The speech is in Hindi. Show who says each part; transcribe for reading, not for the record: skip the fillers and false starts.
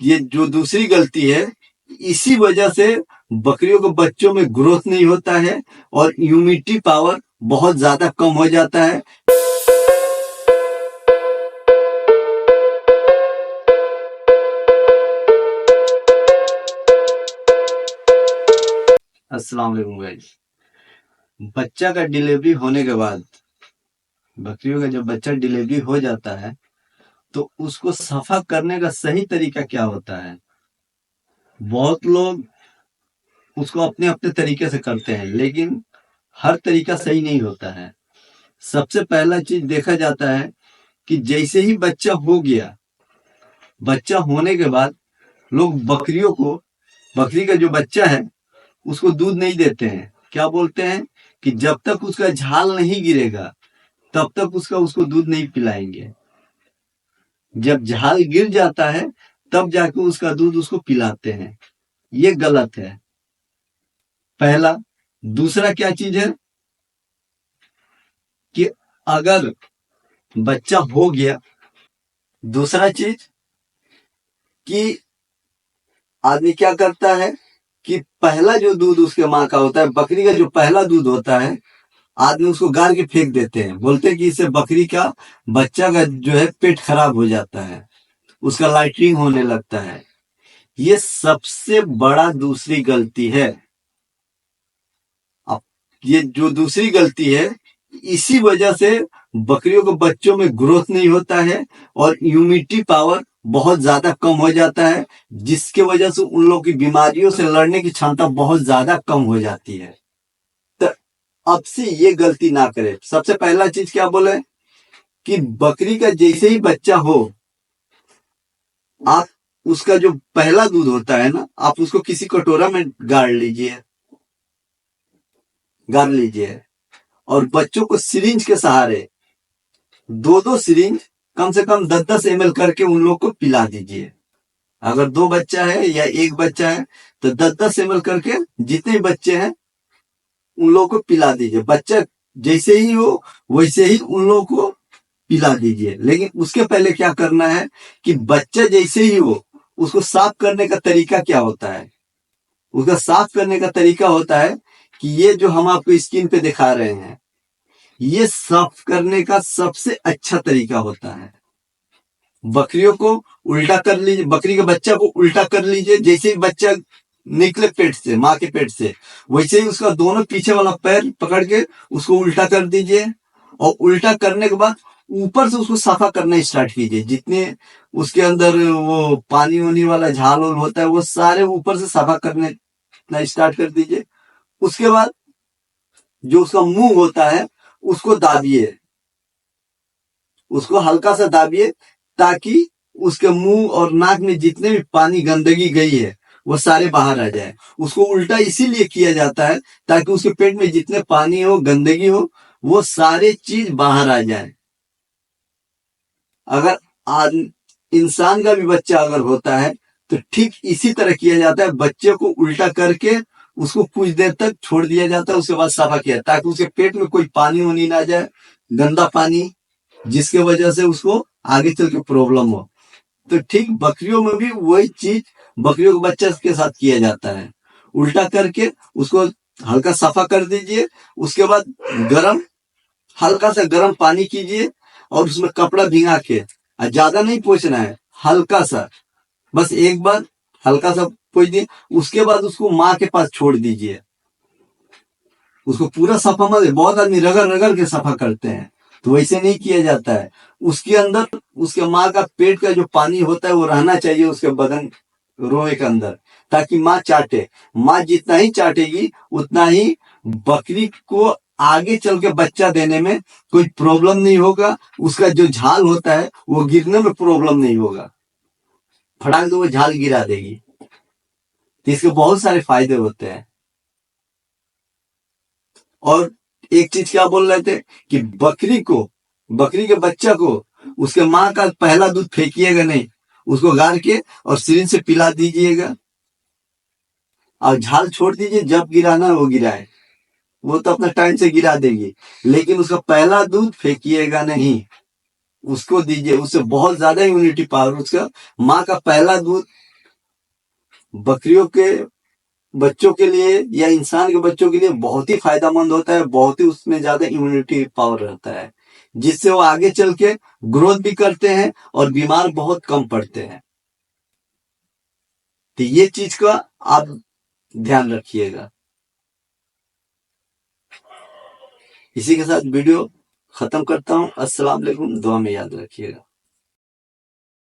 Speaker 1: ये जो दूसरी गलती है, इसी वजह से बकरियों के बच्चों में ग्रोथ नहीं होता है और इम्यूनिटी पावर बहुत ज्यादा कम हो जाता है। अस्सलाम वालेकुम गाइस। बच्चा का डिलीवरी होने के बाद, बकरियों का जब बच्चा डिलीवरी हो जाता है तो उसको सफा करने का सही तरीका क्या होता है? बहुत लोग उसको अपने अपने तरीके से करते हैं, लेकिन हर तरीका सही नहीं होता है। सबसे पहला चीज देखा जाता है कि जैसे ही बच्चा हो गया, बच्चा होने के बाद लोग बकरी का जो बच्चा है उसको दूध नहीं देते हैं। क्या बोलते हैं कि जब तक उसका झाल नहीं गिरेगा तब तक उसको दूध नहीं पिलाएंगे। जब झाल गिर जाता है तब जाके उसका दूध उसको पिलाते हैं। ये गलत है, पहला। दूसरा क्या चीज है कि अगर बच्चा हो गया, दूसरा चीज कि आदमी क्या करता है कि पहला जो दूध उसके माँ का होता है, बकरी का जो पहला दूध होता है, आदमी उसको गार के फेंक देते हैं। बोलते हैं कि इससे बकरी का बच्चा का जो है पेट खराब हो जाता है, उसका लाइटरिंग होने लगता है। ये सबसे बड़ा दूसरी गलती है। अब ये जो दूसरी गलती है, इसी वजह से बकरियों के बच्चों में ग्रोथ नहीं होता है और इम्यूनिटी पावर बहुत ज्यादा कम हो जाता है, जिसके वजह से उन लोगों की बीमारियों से लड़ने की क्षमता बहुत ज्यादा कम हो जाती है। तो अब से ये गलती ना करें। सबसे पहला चीज क्या बोले कि बकरी का जैसे ही बच्चा हो, आप उसका जो पहला दूध होता है ना, आप उसको किसी कटोरा में गाड़ लीजिए और बच्चों को सिरिंज के सहारे दो दो सिरिंज कम से कम 10-10 ml करके उन लोग को पिला दीजिए। अगर 2 बच्चा है या 1 बच्चा है तो 10-10 ml करके जितने बच्चे हैं उन लोगों को पिला दीजिए। बच्चा जैसे ही हो वैसे ही उन लोगों को पिला दीजिए। लेकिन उसके पहले क्या करना है कि बच्चा जैसे ही हो, उसको साफ करने का तरीका क्या होता है? उसका साफ करने का तरीका होता है कि ये जो हम आपको स्क्रीन पे दिखा रहे हैं, ये साफ करने का सबसे अच्छा तरीका होता है। बकरियों को उल्टा कर लीजिए, बकरी के बच्चा को उल्टा कर लीजिए। जैसे ही बच्चा निकले पेट से, माँ के पेट से, वैसे ही उसका दोनों पीछे वाला पैर पकड़ के उसको उल्टा कर दीजिए और उल्टा करने के बाद ऊपर से उसको सफा करना स्टार्ट कीजिए। जितने उसके अंदर वो पानी वानी वाला झाल होता है वो सारे ऊपर से सफा करना स्टार्ट कर दीजिए। उसके बाद जो उसका मुंह होता है उसको दाबिए, उसको हल्का सा दाबिए ताकि उसके मुंह और नाक में जितने भी पानी गंदगी गई है वो सारे बाहर आ जाए। उसको उल्टा इसीलिए किया जाता है ताकि उसके पेट में जितने पानी हो, गंदगी हो, वो सारे चीज बाहर आ जाए। अगर इंसान का भी बच्चा अगर होता है तो ठीक इसी तरह किया जाता है। बच्चे को उल्टा करके उसको कुछ देर तक छोड़ दिया जाता है, उसके बाद साफा किया ताकि उसके पेट में कोई पानी वानी ना जाए, गंदा पानी, जिसके वजह से उसको आगे चल के प्रॉब्लम हो। तो ठीक बकरियों में भी वही चीज बकरियों के बच्चे के साथ किया जाता है। उल्टा करके उसको हल्का सफा कर दीजिए। उसके बाद हल्का सा गर्म पानी कीजिए और उसमें कपड़ा भिंगा के, ज्यादा नहीं पोंछना है, हल्का सा, बस एक बार हल्का सा पोंछ दिए। उसके बाद उसको माँ के पास छोड़ दीजिए। उसको पूरा सफा मत, बहुत आदमी रगड़ रगड़ के सफा करते हैं, तो वैसे नहीं किया जाता है। उसके अंदर उसके माँ का पेट का जो पानी होता है वो रहना चाहिए उसके बदन रोए के अंदर, ताकि माँ चाटे। माँ जितना ही चाटेगी उतना ही बकरी को आगे चल के बच्चा देने में कोई प्रॉब्लम नहीं होगा। उसका जो झाल होता है वो गिरने में प्रॉब्लम नहीं होगा, फटाक से वो झाल गिरा देगी। तो इसके बहुत सारे फायदे होते हैं। और एक चीज क्या बोल रहे थे कि बकरी के बच्चा को उसके माँ का पहला दूध फेंकिएगा नहीं, उसको गार के और सिरिंज से पिला दीजिएगा और झाल छोड़ दीजिए। जब गिराना है वो गिराए, वो तो अपना टाइम से गिरा देगी, लेकिन उसका पहला दूध फेंकिएगा नहीं, उसको दीजिए। उससे बहुत ज्यादा इम्यूनिटी पावर, उसका माँ का पहला दूध बकरियों के बच्चों के लिए या इंसान के बच्चों के लिए बहुत ही फायदेमंद होता है, बहुत ही उसमें ज्यादा इम्यूनिटी पावर रहता है, जिससे वो आगे चल के ग्रोथ भी करते हैं और बीमार बहुत कम पड़ते हैं। तो ये चीज का आप ध्यान रखिएगा। इसी के साथ वीडियो खत्म करता हूँ। अस्सलाम वालेकुम, दुआ में याद रखिएगा।